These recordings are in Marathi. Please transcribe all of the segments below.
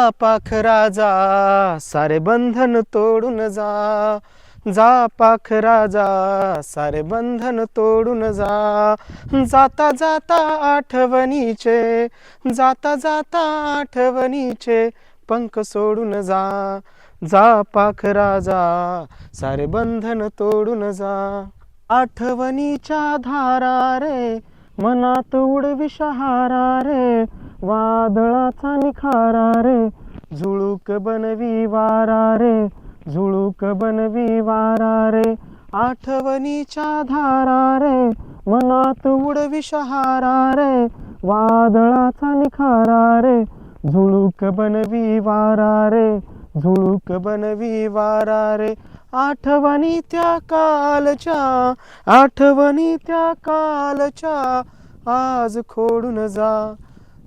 पाखरा जा, सारे बंधन तोडून जा. जा पाखरा जा, सारे बंधन तोडून जा. जाता जाता आठवणीचे, जाता जाता आठवणीचे पंख सोडून जा. जा पाखरा जा, सारे बंधन तोडून जा. आठवणीच्या धारा रे, मनात उडवी शहारा रे. वादळाचा निखारा रे, झुळूक बनवी वारा रे. झुळूक बनवी वारा रे. आठवणीच्या धारा रे, मनात उडवी शहारा रे. वादळाचा निखारा रे, झुळूक बनवी वारा रे. झुळूक बनवी वारा रे. आठवणी त्या कालच्या, आठवणी त्या कालच्या आज खोडून जा.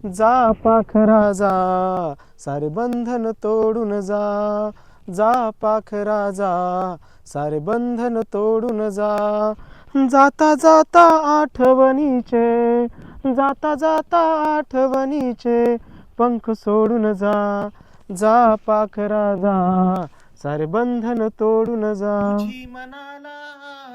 जा पाखरा जा, सारे बंधन तोडून जा. जा पाखरा जा, सारे बंधन तोडून जा. जाता जाता आठवणीचे, जाता जाता आठवणीचे पंख सोडून जा. जा पाखरा जा, सारे बंधन तोडून जा. तुझी मनाला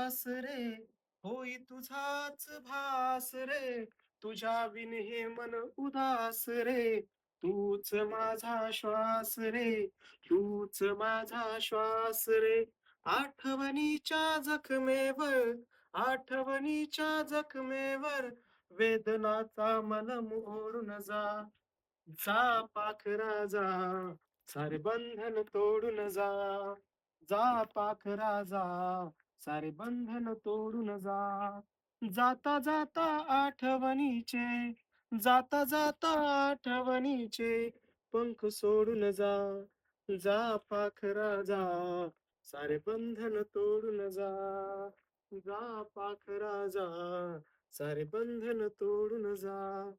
आस रे, होई तुझाच भास रे. तुझ्या विन हे मन उदास रे. तूच माझा श्वास रे, तूच माझा श्वास रे. आठवणीच्या जखमेवर, आठवणीच्या जखमेवर वेदनाचा मलम ओढून जा. जा पाखरा जा, सारे बंधन तोडून जा. जा पाखरा जा, सारे बंधन तोडून जा. जाता जाता आठवणीचे, जाता जाता आठवणीचे पंख सोडून जा. जा पाखरा जा, सारे बंधन तोडून जा. जा पाखरा जा, सारे बंधन तोडून जा.